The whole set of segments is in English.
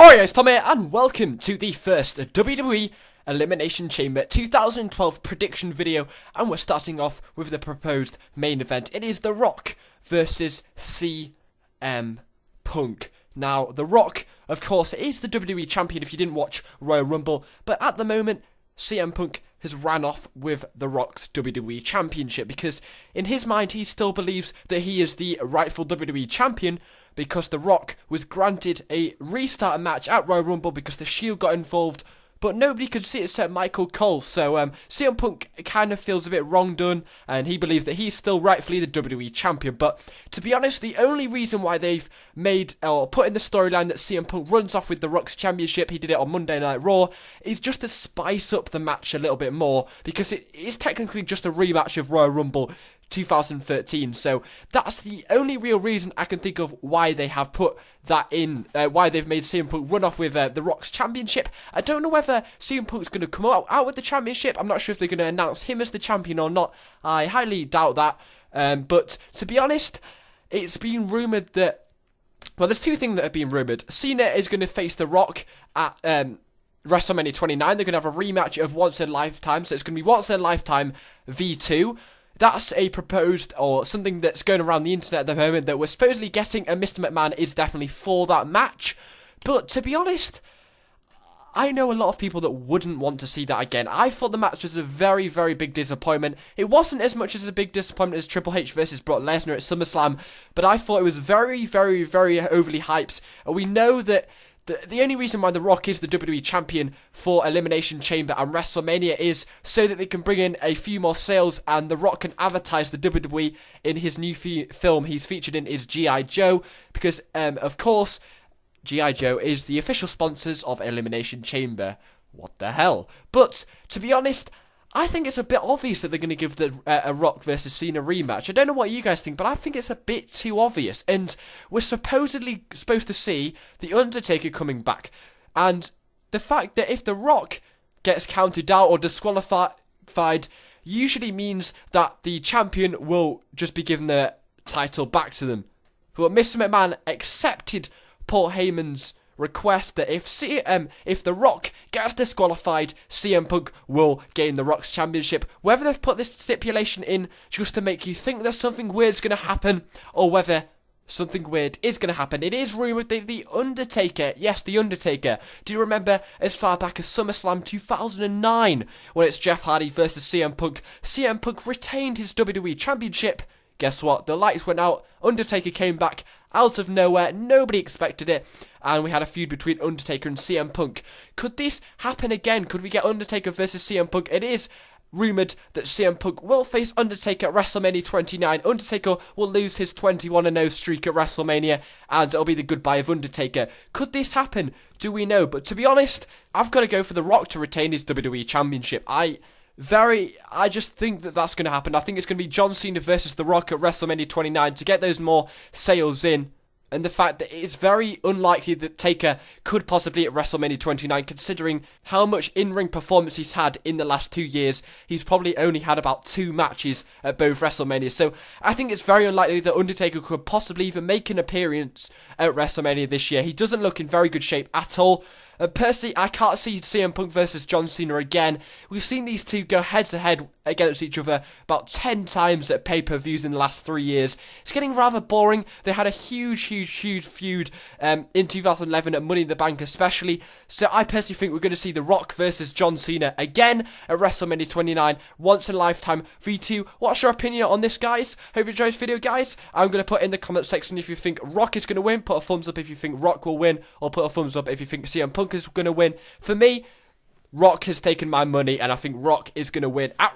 Alright guys, Tom here, and welcome to the first WWE Elimination Chamber 2012 prediction video, and we're starting off with the proposed main event. It is The Rock versus CM Punk. Now, The Rock, of course, is the WWE Champion if you didn't watch Royal Rumble, but at the moment, CM Punk has ran off with The Rock's WWE Championship because in his mind he still believes that he is the rightful WWE Champion because The Rock was granted a restart match at Royal Rumble because the Shield got involved, but nobody could see it except Michael Cole. So CM Punk kind of feels a bit wrong done, and he believes that he's still rightfully the WWE Champion. But to be honest, the only reason why they've made or put in the storyline that CM Punk runs off with The Rock's Championship, he did it on Monday Night Raw, is just to spice up the match a little bit more, because it is technically just a rematch of Royal Rumble 2013, so that's the only real reason I can think of why they have put that in, why they've made CM Punk run off with The Rock's Championship. I don't know whether CM Punk's going to come out with the championship. I'm not sure if they're going to announce him as the champion or not. I highly doubt that, but to be honest, it's been rumoured that, well, there's two things that have been rumoured. Cena is going to face The Rock at WrestleMania 29. They're going to have a rematch of Once in a Lifetime, so it's going to be Once in a Lifetime V2. That's a proposed, or something that's going around the internet at the moment, that we're supposedly getting, and Mr. McMahon is definitely for that match. But to be honest, I know a lot of people that wouldn't want to see that again. I thought the match was a very, very big disappointment. It wasn't as much as a big disappointment as Triple H versus Brock Lesnar at SummerSlam, but I thought it was very, very, very overly hyped. And we know that the only reason why The Rock is the WWE Champion for Elimination Chamber and WrestleMania is so that they can bring in a few more sales, and The Rock can advertise the WWE in his new film he's featured in is G.I. Joe, because, of course, G.I. Joe is the official sponsors of Elimination Chamber. What the hell? But, to be honest, I think it's a bit obvious that they're going to give a Rock versus Cena rematch. I don't know what you guys think, but I think it's a bit too obvious. And we're supposedly supposed to see The Undertaker coming back. And the fact that if The Rock gets counted out or disqualified usually means that the champion will just be given the title back to them. But Mr. McMahon accepted Paul Heyman's request that if The Rock gets disqualified, CM Punk will gain The Rock's championship. Whether they've put this stipulation in just to make you think that something weird's going to happen, or whether something weird is going to happen, it is rumoured that The Undertaker, yes, The Undertaker, do you remember as far back as SummerSlam 2009, when it's Jeff Hardy versus CM Punk retained his WWE Championship. Guess what? The lights went out, Undertaker came back out of nowhere, nobody expected it, and we had a feud between Undertaker and CM Punk. Could this happen again? Could we get Undertaker versus CM Punk? It is rumoured that CM Punk will face Undertaker at WrestleMania 29. Undertaker will lose his 21-0 streak at WrestleMania, and it'll be the goodbye of Undertaker. Could this happen? Do we know? But to be honest, I've got to go for The Rock to retain his WWE Championship. I just think that that's going to happen. I think it's going to be John Cena versus The Rock at WrestleMania 29 to get those more sales in. And the fact that it is very unlikely that Taker could possibly at WrestleMania 29, considering how much in-ring performance he's had in the last 2 years. He's probably only had about 2 matches at both WrestleManias. So I think it's very unlikely that Undertaker could possibly even make an appearance at WrestleMania this year. He doesn't look in very good shape at all. Personally, I can't see CM Punk versus John Cena again. We've seen these two go head-to-head against each other about 10 times at pay-per-views in the last 3 years. It's getting rather boring. They had a huge feud in 2011 at Money in the Bank especially. So I personally think we're going to see The Rock versus John Cena again at WrestleMania 29. Once in a lifetime V2. What's your opinion on this, guys? Hope you enjoyed this video, guys. I'm going to put in the comment section if you think Rock is going to win. Put a thumbs up if you think Rock will win. Or put a thumbs up if you think CM Punk is going to win. For me, Rock has taken my money, and I think Rock is going to win at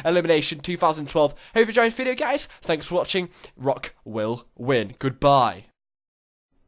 Elimination 2012. Hope you enjoyed the video, guys. Thanks for watching. Rock will win. Goodbye.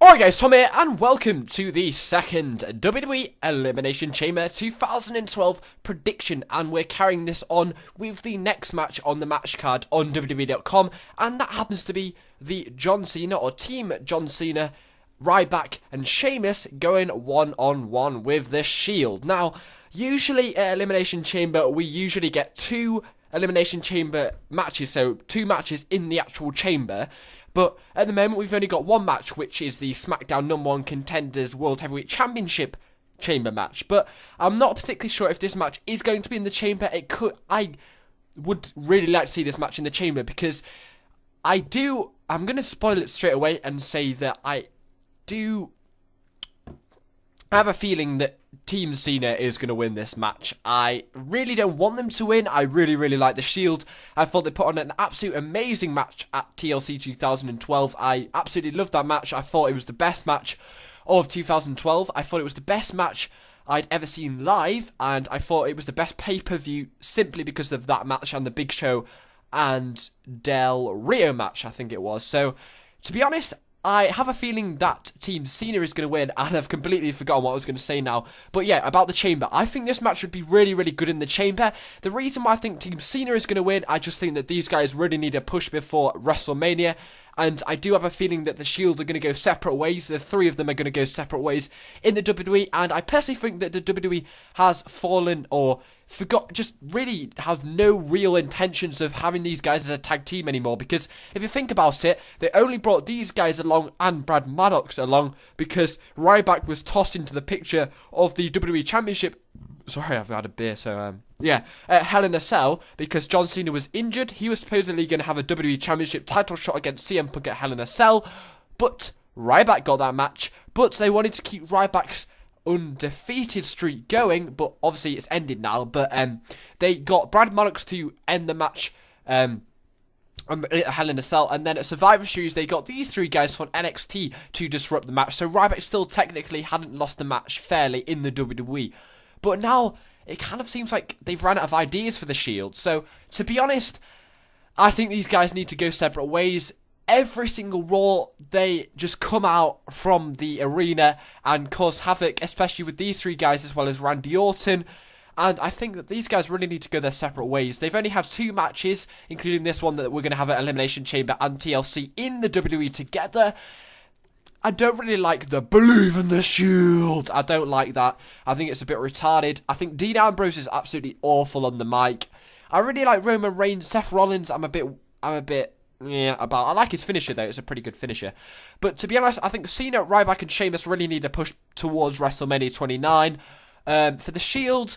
Alright guys, Tom here, and welcome to the second WWE Elimination Chamber 2012 prediction, and we're carrying this on with the next match on the match card on WWE.com, and that happens to be the John Cena, or Team John Cena, Ryback and Sheamus going one-on-one with the Shield. Now, usually at Elimination Chamber, we usually get 2 Elimination Chamber matches, so 2 matches in the actual chamber. But at the moment, we've only got 1 match, which is the SmackDown #1 Contenders World Heavyweight Championship chamber match. But I'm not particularly sure if this match is going to be in the chamber. I would really like to see this match in the chamber, because I'm going to spoil it straight away and say that I have a feeling that Team Cena is going to win this match. I really don't want them to win. I really, really like the Shield. I thought they put on an absolute amazing match at TLC 2012. I absolutely loved that match. I thought it was the best match of 2012. I thought it was the best match I'd ever seen live, and I thought it was the best pay-per-view simply because of that match and the Big Show and Del Rio match, I think it was. So, to be honest, I have a feeling that Team Cena is going to win, and I've completely forgotten what I was going to say now. But yeah, about the chamber, I think this match would be really, really good in the chamber. The reason why I think Team Cena is going to win, I just think that these guys really need a push before WrestleMania. And I do have a feeling that the Shield are going to go separate ways. The 3 of them are going to go separate ways in the WWE. And I personally think that the WWE has fallen or just really has no real intentions of having these guys as a tag team anymore. Because if you think about it, they only brought these guys along and Brad Maddox along because Ryback was tossed into the picture of the WWE Championship. Sorry, I've had a beer, so, yeah. Hell in a Cell, because John Cena was injured. He was supposedly going to have a WWE Championship title shot against CM Punk at Hell in a Cell, but Ryback got that match. But they wanted to keep Ryback's undefeated streak going, but obviously it's ended now. But they got Brad Maddox to end the match at Hell in a Cell, and then at Survivor Series they got these 3 guys from NXT to disrupt the match. So Ryback still technically hadn't lost the match fairly in the WWE. But now, it kind of seems like they've run out of ideas for the Shield. So, to be honest, I think these guys need to go separate ways. Every single Raw, they just come out from the arena and cause havoc, especially with these 3 guys as well as Randy Orton. And I think that these guys really need to go their separate ways. They've only had 2 matches, including this one that we're going to have at Elimination Chamber and TLC in the WWE together. I don't really like the believe in the Shield. I don't like that. I think it's a bit retarded. I think Dean Ambrose is absolutely awful on the mic. I really like Roman Reigns. Seth Rollins, I'm a bit about. I like his finisher though. It's a pretty good finisher. But to be honest, I think Cena, Ryback, and Sheamus really need to push towards WrestleMania 29. For the Shield,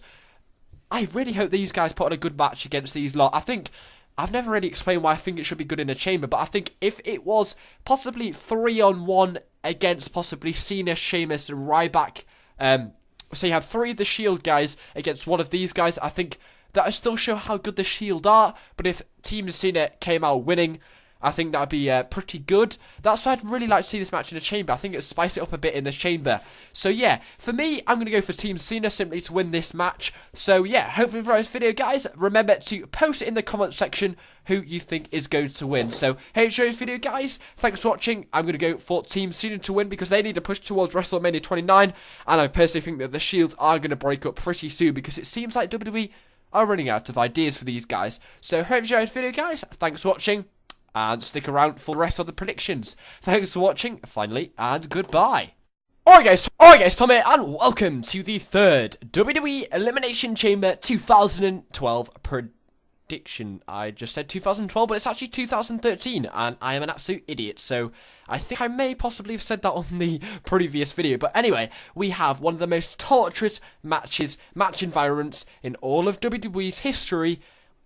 I really hope these guys put on a good match against these lot. I think I've never really explained why I think it should be good in a chamber, but I think if it was possibly 3-on-1 against possibly Cena, Sheamus, and Ryback, so you have 3 of the Shield guys against 1 of these guys, I think that would still show how good the Shield are. But if Team Cena came out winning, I think that would be pretty good. That's why I'd really like to see this match in a chamber. I think it would spice it up a bit in the chamber. So yeah, for me, I'm going to go for Team Cena simply to win this match. So yeah, hopefully you enjoyed this video, guys. Remember to post it in the comment section who you think is going to win. So hey, enjoy this video, guys. Thanks for watching. I'm going to go for Team Cena to win because they need to push towards WrestleMania 29. And I personally think that the Shields are going to break up pretty soon because it seems like WWE are running out of ideas for these guys. So hope you enjoyed this video, guys. Thanks for watching. And stick around for the rest of the predictions. Thanks for watching, finally, and goodbye. Alright guys, Tom here, and welcome to the 3rd WWE Elimination Chamber 2012 prediction. I just said 2012, but it's actually 2013, and I am an absolute idiot, so I think I may possibly have said that on the previous video. But anyway, we have one of the most torturous match environments in all of WWE's history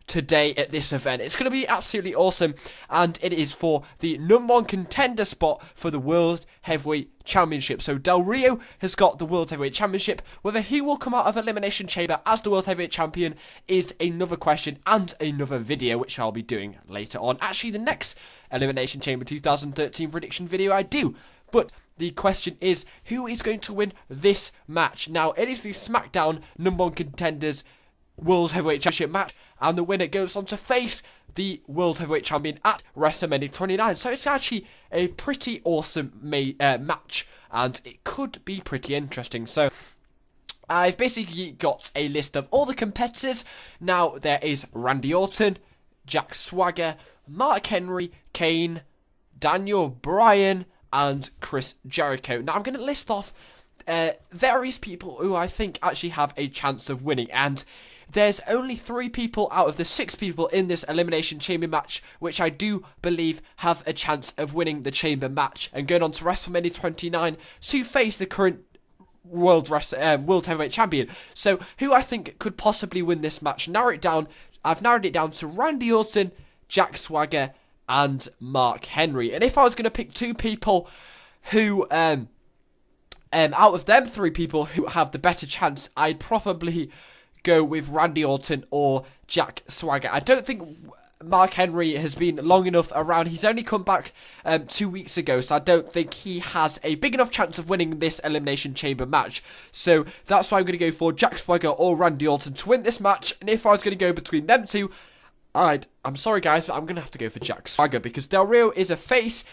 today at this event. It's going to be absolutely awesome, and it is for the #1 contender spot for the World Heavyweight Championship. So Del Rio has got the World Heavyweight Championship. Whether he will come out of Elimination Chamber as the World Heavyweight Champion is another question and another video, which I'll be doing later on. Actually, the next Elimination Chamber 2013 prediction video I do. But the question is, who is going to win this match? Now, it is the SmackDown #1 contenders World Heavyweight Championship match, and the winner goes on to face the World Heavyweight Champion at WrestleMania 29. So it's actually a pretty awesome match, and it could be pretty interesting. So I've basically got a list of all the competitors. Now there is Randy Orton, Jack Swagger, Mark Henry, Kane, Daniel Bryan, and Chris Jericho. Now I'm going to list off various people who I think actually have a chance of winning, and there's only 3 people out of the 6 people in this Elimination Chamber match which I do believe have a chance of winning the Chamber match and going on to WrestleMania 29 to face the current World Heavyweight Champion. So who I think could possibly win this match? I've narrowed it down to Randy Orton, Jack Swagger, and Mark Henry. And if I was going to pick 2 people who out of them 3 people who have the better chance, I'd probably go with Randy Orton or Jack Swagger. I don't think Mark Henry has been long enough around. He's only come back 2 weeks ago, so I don't think he has a big enough chance of winning this Elimination Chamber match. So that's why I'm going to go for Jack Swagger or Randy Orton to win this match. And if I was going to go between them 2, I'm sorry guys, but I'm going to have to go for Jack Swagger because Del Rio is a face.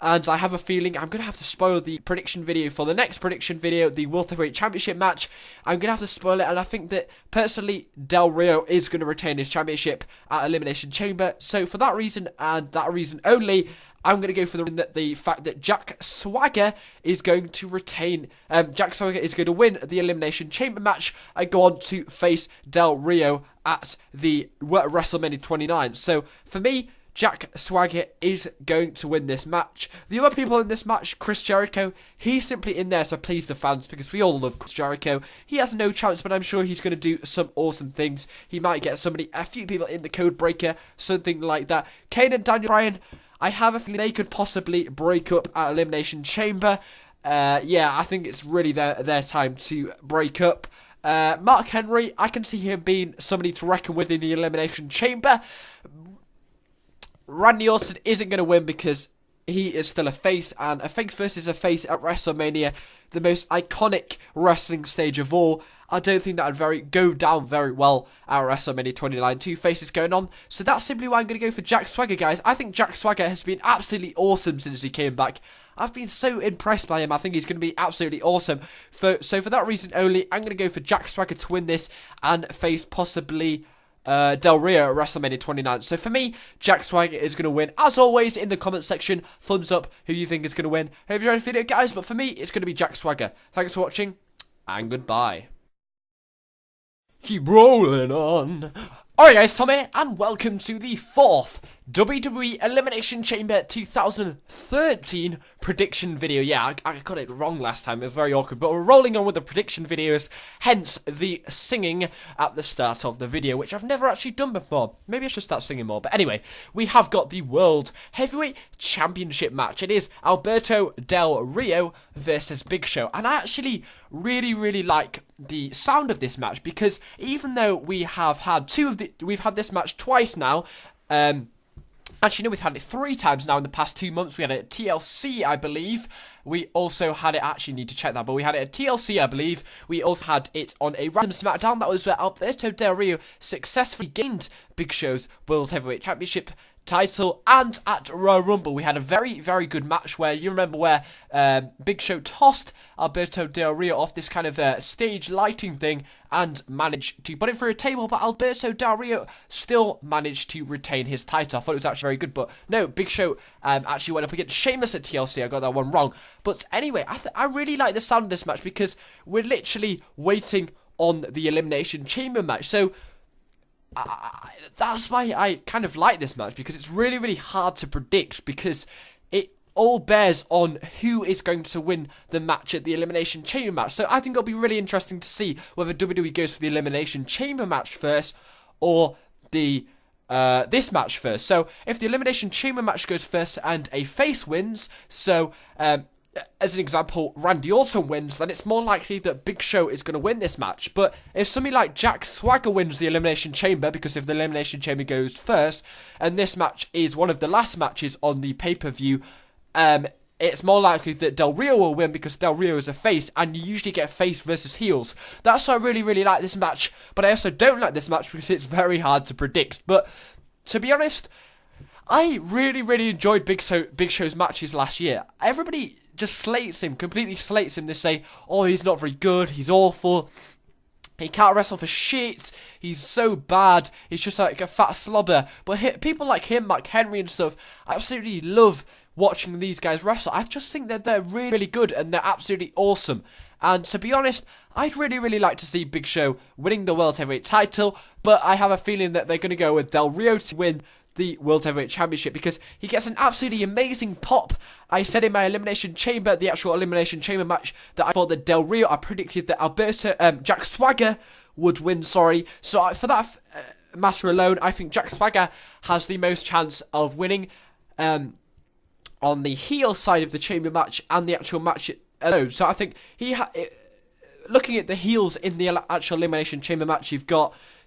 And I have a feeling I'm going to have to spoil the prediction video for the next prediction video, the World Heavyweight Championship match. I'm going to have to spoil it, and I think that, personally, Del Rio is going to retain his championship at Elimination Chamber. So, for that reason, and that reason only, I'm going to go for the fact that Jack Swagger is going to retain, Jack Swagger is going to win the Elimination Chamber match and go on to face Del Rio at the WrestleMania 29. So, for me, Jack Swagger is going to win this match. The other people in this match, Chris Jericho, he's simply in there to please the fans because we all love Chris Jericho. He has no chance, but I'm sure he's going to do some awesome things. He might get a few people in the code breaker, something like that. Kane and Daniel Bryan, I have a feeling they could possibly break up at Elimination Chamber. Yeah, I think it's really their time to break up. Mark Henry, I can see him being somebody to reckon with in the Elimination Chamber. Randy Orton isn't going to win because he is still a face, and a face versus a face at WrestleMania, the most iconic wrestling stage of all. I don't think that would go down very well at WrestleMania 29. 2 faces going on, so that's simply why I'm going to go for Jack Swagger, guys. I think Jack Swagger has been absolutely awesome since he came back. I've been so impressed by him. I think he's going to be absolutely awesome. So for that reason only, I'm going to go for Jack Swagger to win this and face possibly Del Rio at WrestleMania 29. So for me, Jack Swagger is going to win. As always, in the comment section, thumbs up who you think is going to win. Hope you enjoyed the video, guys, but for me, it's going to be Jack Swagger. Thanks for watching, and goodbye. Keep rolling on. Alright guys, Tommy, and welcome to the 4th WWE Elimination Chamber 2013 prediction video. Yeah, I got it wrong last time, it was very awkward, but we're rolling on with the prediction videos, hence the singing at the start of the video, which I've never actually done before. Maybe I should start singing more, but anyway, we have got the World Heavyweight Championship match. It is Alberto Del Rio versus Big Show, and I actually really like the sound of this match, because even though we have had we've had this match twice now, actually no, we've had it 3 times now in the past 2 months. We had it at TLC, I believe. We also had it, actually need to check that, but we had it at TLC, I believe. We also had it on a random SmackDown. That was where Alberto Del Rio successfully gained Big Show's World Heavyweight Championship title, and at Royal Rumble we had a very good match where you remember where Big Show tossed Alberto Del Rio off this kind of stage lighting thing and managed to put it through a table, but Alberto Del Rio still managed to retain his title. I thought it was actually very good, but no, Big Show actually went up against Sheamus at TLC. I got that one wrong, but anyway, I really like the sound of this match because we're literally waiting on the Elimination Chamber match. So that's why I kind of like this match, because it's really hard to predict, because it all bears on who is going to win the match at the Elimination Chamber match. So I think it'll be really interesting to see whether WWE goes for the Elimination Chamber match first or the this match first. So if the Elimination Chamber match goes first and a face wins, so as an example, Randy Orton wins, then it's more likely that Big Show is going to win this match. But if somebody like Jack Swagger wins the Elimination Chamber, because if the Elimination Chamber goes first, and this match is one of the last matches on the pay-per-view, it's more likely that Del Rio will win, because Del Rio is a face, and you usually get face versus heels. That's why I really like this match, but I also don't like this match because it's very hard to predict. But to be honest, I really enjoyed Big Show's matches last year. Everybody just slates him, completely slates him. They say, oh, he's not very good, he's awful, he can't wrestle for shit, he's so bad, he's just like a fat slobber. But people like him, Mark Henry and stuff, I absolutely love watching these guys wrestle. I just think that they're really good and they're absolutely awesome. And to be honest, I'd really like to see Big Show winning the World Heavyweight title, but I have a feeling that they're going to go with Del Rio to win the World Heavyweight Championship because he gets an absolutely amazing pop. I said in my Elimination Chamber, the actual Elimination Chamber match, that I thought that Del Rio, I predicted that Jack Swagger would win, So for that matter alone, I think Jack Swagger has the most chance of winning on the heel side of the Chamber match and the actual match alone. So I think looking at the heels in the actual Elimination Chamber match,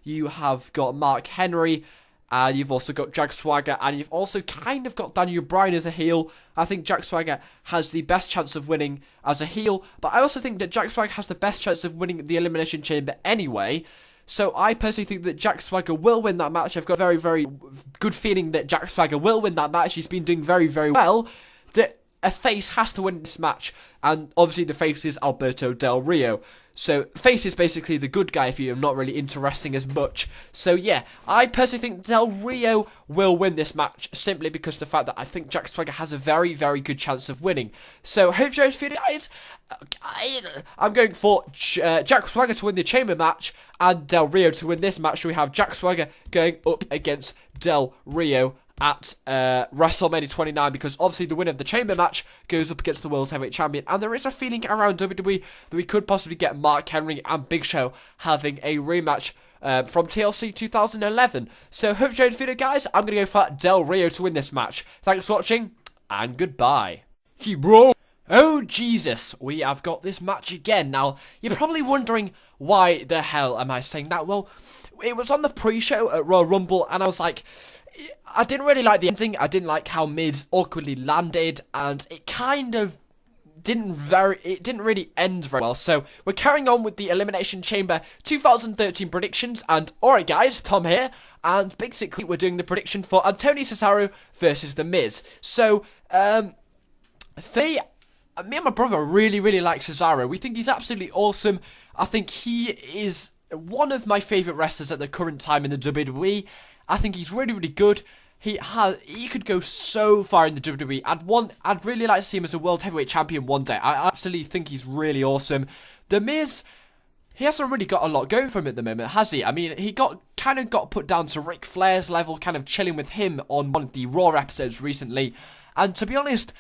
you have got Mark Henry, and you've also got Jack Swagger, and you've also kind of got Daniel Bryan as a heel. I think Jack Swagger has the best chance of winning as a heel, but I also think that Jack Swagger has the best chance of winning the Elimination Chamber anyway. So I personally think that Jack Swagger will win that match. I've got a very good feeling that Jack Swagger will win that match. He's been doing very well. That a face has to win this match, and obviously the face is Alberto Del Rio. So face is basically the good guy for you, not really interesting as much. So yeah, I personally think Del Rio will win this match simply because of the fact that I think Jack Swagger has a very good chance of winning. So hope you guys feel it, guys. I'm going for Jack Swagger to win the Chamber match and Del Rio to win this match. So we have Jack Swagger going up against Del Rio at WrestleMania 29, because obviously the winner of the Chamber match goes up against the World Heavyweight Champion, and there is a feeling around WWE that we could possibly get Mark Henry and Big Show having a rematch from TLC 2011. So hope you enjoyed the video, guys. I'm going to go for Del Rio to win this match. Thanks for watching, and goodbye. Hey, bro. Oh, Jesus. We have got this match again. Now, you're probably wondering, why the hell am I saying that? Well, it was on the pre-show at Royal Rumble, and I was like, I didn't really like the ending. I didn't like how Miz awkwardly landed, and it kind of didn't really end very well. So we're carrying on with the Elimination Chamber 2013 predictions, and alright guys, Tom here, and basically we're doing the prediction for Antonio Cesaro versus The Miz. So me and my brother really like Cesaro. We think he's absolutely awesome. I think he is one of my favourite wrestlers at the current time in the WWE. I think he's really good. He could go so far in the WWE. I'd really like to see him as a World Heavyweight Champion one day. I absolutely think he's really awesome. The Miz, he hasn't really got a lot going for him at the moment, has he? I mean, he got put down to Ric Flair's level, kind of chilling with him on one of the Raw episodes recently. And to be honest,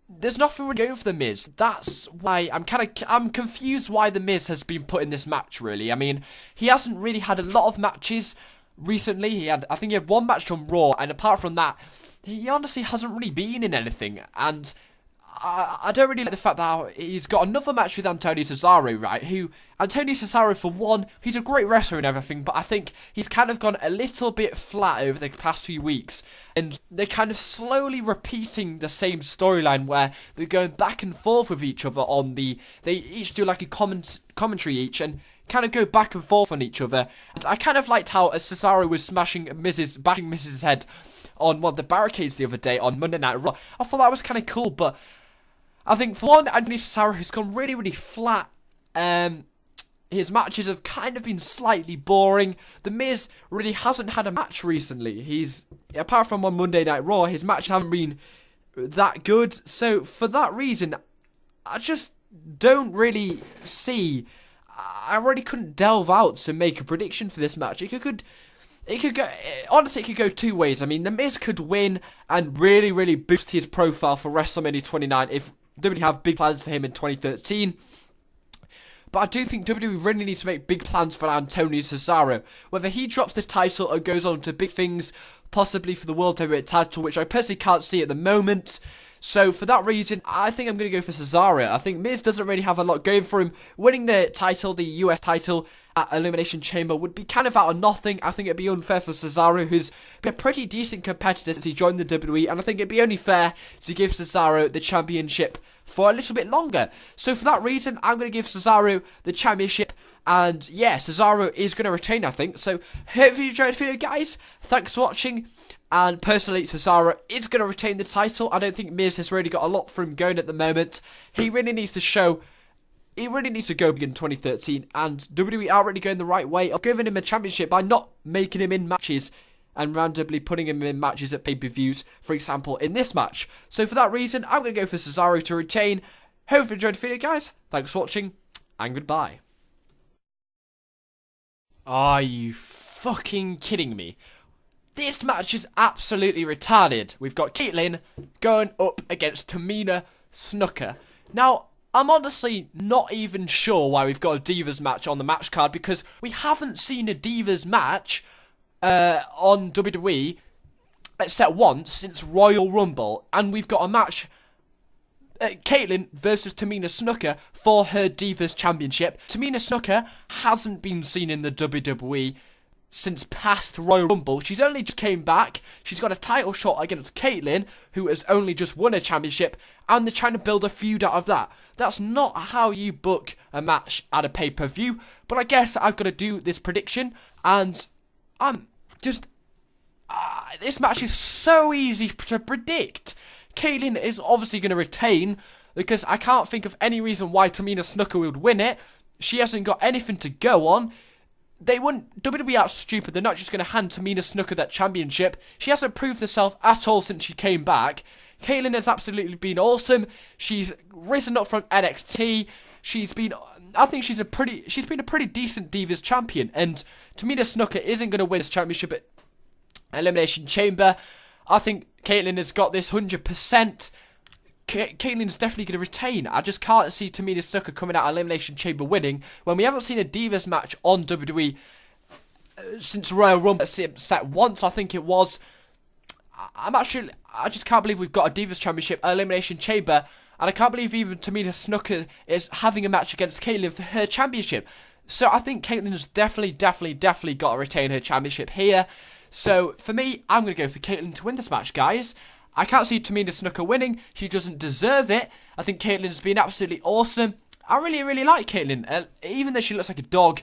there's nothing really going for The Miz. That's why I'm confused why The Miz has been put in this match, really. I mean, he hasn't really had a lot of matches recently. I think he had one match on Raw, and apart from that, he honestly hasn't really been in anything. And I don't really like the fact that he's got another match with Antonio Cesaro, right? Antonio Cesaro, for one, he's a great wrestler and everything, but I think he's kind of gone a little bit flat over the past few weeks, and they're kind of slowly repeating the same storyline where they're going back and forth with each other they each do like a commentary each, and kind of go back and forth on each other. And I kind of liked how Cesaro was bashing Miz's head on one of the barricades the other day on Monday Night Raw. I thought that was kind of cool, but I think for one, Antonio Cesaro has gone really flat. His matches have kind of been slightly boring. The Miz really hasn't had a match recently. Apart from on Monday Night Raw, his matches haven't been that good. So for that reason, I just don't really see. I really couldn't delve out to make a prediction for this match. It could go, honestly, it could go two ways. I mean, The Miz could win and really boost his profile for WrestleMania 29 if WWE have big plans for him in 2013. But I do think WWE really need to make big plans for Antonio Cesaro. Whether he drops the title or goes on to big things, possibly for the World Heavyweight title, which I personally can't see at the moment. So for that reason, I think I'm going to go for Cesaro. I think Miz doesn't really have a lot going for him. Winning the title, the US title at Elimination Chamber, would be kind of out of nothing. I think it'd be unfair for Cesaro, who's been a pretty decent competitor since he joined the WWE, and I think it'd be only fair to give Cesaro the championship for a little bit longer. So for that reason, I'm going to give Cesaro the championship. And yeah, Cesaro is going to retain, I think. So hopefully you enjoyed the video, guys. Thanks for watching. And personally, Cesaro is going to retain the title. I don't think Miz has really got a lot for him going at the moment. He really needs to go big in 2013. And WWE are really going the right way of giving him a championship by not making him in matches and randomly putting him in matches at pay-per-views, for example, in this match. So for that reason, I'm going to go for Cesaro to retain. Hope you enjoyed the video, guys. Thanks for watching, and goodbye. Are you fucking kidding me? This match is absolutely retarded. We've got Kaitlyn going up against Tamina Snuka. Now, I'm honestly not even sure why we've got a Divas match on the match card, because we haven't seen a Divas match on WWE except once since Royal Rumble, and we've got a match, Kaitlyn versus Tamina Snuka for her Divas Championship. Tamina Snuka hasn't been seen in the WWE since past Royal Rumble. She's only just came back. She's got a title shot against Kaitlyn, who has only just won a championship, and they're trying to build a feud out of that. That's not how you book a match at a pay-per-view, but I guess I've got to do this prediction, and I'm just... this match is so easy to predict. Kaitlyn is obviously going to retain, because I can't think of any reason why Tamina Snuka would win it. She hasn't got anything to go on. They wouldn't... WWE are stupid. They're not just going to hand Tamina Snuka that championship. She hasn't proved herself at all since she came back. Kaitlyn has absolutely been awesome. She's risen up from NXT. She's been... I think she's been a pretty decent Divas champion. And Tamina Snuka isn't going to win this championship at Elimination Chamber. I think Kaitlyn has got this 100%. Kaitlyn's definitely going to retain. I just can't see Tamina Snuka coming out of Elimination Chamber winning when we haven't seen a Divas match on WWE since Royal Rumble set once, I think it was. I just can't believe we've got a Divas Championship at Elimination Chamber, and I can't believe even Tamina Snuka is having a match against Kaitlyn for her championship. So I think Kaitlyn's definitely got to retain her championship here. So for me, I'm going to go for Kaitlyn to win this match, guys. I can't see Tamina Snuka winning. She doesn't deserve it. I think Kaitlyn's been absolutely awesome. I really like Kaitlyn. Even though she looks like a dog,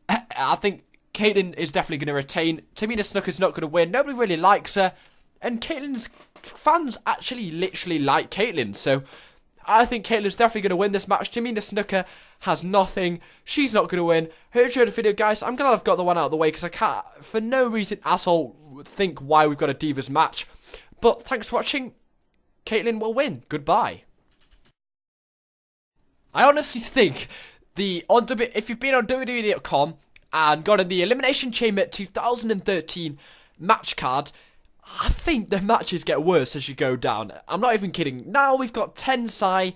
I think Kaitlyn is definitely going to retain. Tamina Snuka's not going to win. Nobody really likes her. And Kaitlyn's fans actually literally like Kaitlyn. So I think Kaitlyn's definitely going to win this match. Tamina Snuka has nothing. She's not going to win. Hope you enjoyed the video, guys. I'm glad I've got the one out of the way, because I can't, for no reason at all, think why we've got a Divas match. But thanks for watching. Kaitlyn will win. Goodbye. I honestly think if you've been on WWE.com and got in the Elimination Chamber 2013 match card, I think the matches get worse as you go down. I'm not even kidding. Now we've got Tensai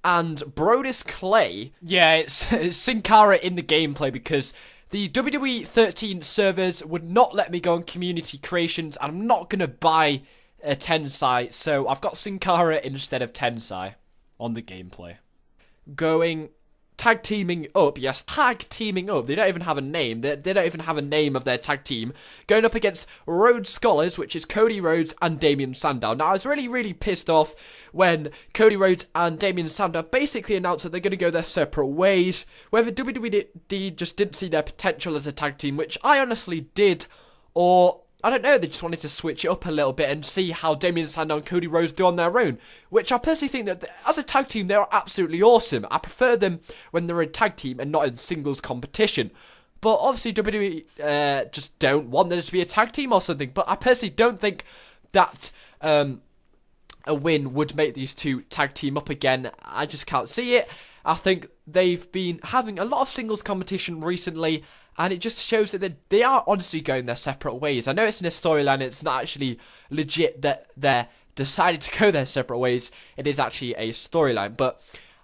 and Brodus Clay. Yeah, it's Sin Cara in the gameplay, because the WWE 13 servers would not let me go on community creations, and I'm not going to buy a Tensai, so I've got Sin Cara instead of Tensai on the gameplay. Going tag teaming up, yes, tag teaming up. They don't even have a name. They don't even have a name of their tag team. Going up against Rhodes Scholars, which is Cody Rhodes and Damien Sandow. Now, I was really pissed off when Cody Rhodes and Damien Sandow basically announced that they're going to go their separate ways. Whether WWE just didn't see their potential as a tag team, which I honestly did, or I don't know, they just wanted to switch it up a little bit and see how Damien Sandow and Cody Rhodes do on their own. Which I personally think that as a tag team, they are absolutely awesome. I prefer them when they're a tag team and not in singles competition. But obviously WWE just don't want them to be a tag team or something. But I personally don't think that a win would make these two tag team up again. I just can't see it. I think they've been having a lot of singles competition recently, and it just shows that they are honestly going their separate ways. I know it's in a storyline, it's not actually legit that they're decided to go their separate ways. It is actually a storyline, but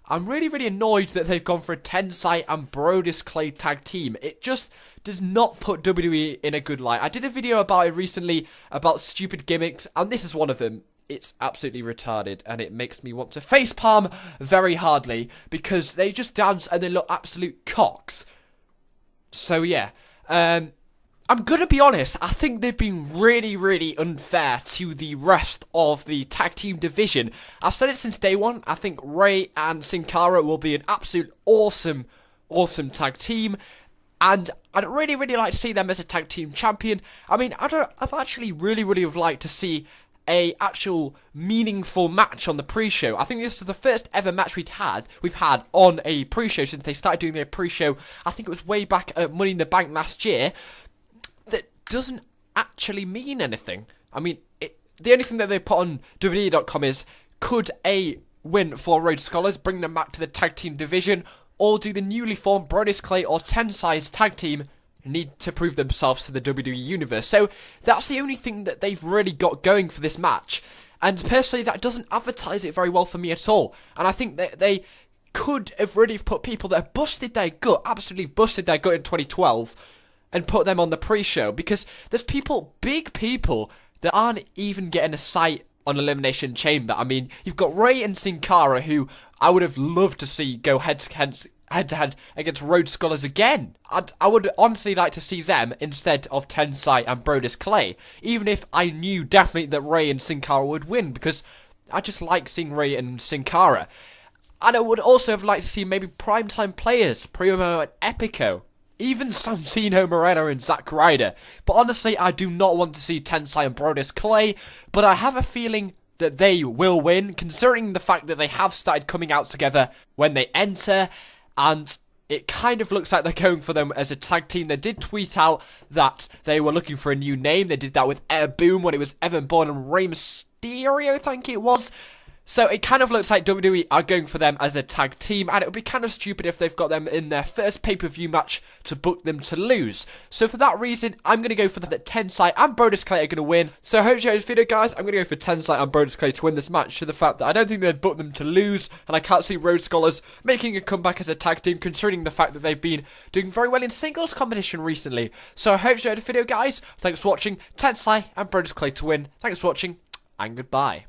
I'm really annoyed that they've gone for a Tensai and Brodus Clay tag team. It just does not put WWE in a good light. I did a video about it recently, about stupid gimmicks, and this is one of them. It's absolutely retarded, and it makes me want to facepalm very hardly, because they just dance and they look absolute cocks. So yeah, I'm gonna be honest, I think they've been really unfair to the rest of the tag team division. I've said it since day one. I think Ray and Sin Cara will be an absolute awesome tag team, and I'd really like to see them as a tag team champion. I mean, I've actually really would like to see a actual meaningful match on the pre-show. I think this is the first ever match we've had on a pre-show since they started doing their pre-show. I think it was way back at Money in the Bank last year. That doesn't actually mean anything. I mean, the only thing that they put on WWE.com is, could a win for Rhodes Scholars bring them back to the tag team division? or do the newly formed Brodus Clay or Tensai's tag team need to prove themselves to the WWE Universe? So that's the only thing that they've really got going for this match. And personally, that doesn't advertise it very well for me at all. And I think that they could have really put people that have busted their gut, absolutely busted their gut in 2012, and put them on the pre-show. Because there's people, big people, that aren't even getting a sight on Elimination Chamber. I mean, you've got Rey and Sin Cara, who I would have loved to see go head-to-head against Rhodes Scholars again. I would honestly like to see them instead of Tensai and Brodus Clay, even if I knew definitely that Rey and Sin Cara would win, because I just like seeing Rey and Sin Cara. And I would also have liked to see maybe primetime players, Primo and Epico, even Santino Moreno and Zack Ryder. But honestly, I do not want to see Tensai and Brodus Clay, but I have a feeling that they will win, considering the fact that they have started coming out together when they enter, and it kind of looks like they're going for them as a tag team. They did tweet out that they were looking for a new name. They did that with Air Boom when it was Evan Bourne and Rey Mysterio, I think it was. So it kind of looks like WWE are going for them as a tag team, and it would be kind of stupid if they've got them in their first pay-per-view match to book them to lose. So for that reason, I'm going to go for that Tensai and Brodus Clay are going to win. So I hope you enjoyed this video, guys. I'm going to go for Tensai and Brodus Clay to win this match, to the fact that I don't think they'd book them to lose, and I can't see Rhodes Scholars making a comeback as a tag team, considering the fact that they've been doing very well in singles competition recently. So I hope you enjoyed the video, guys. Thanks for watching. Tensai and Brodus Clay to win. Thanks for watching, and goodbye.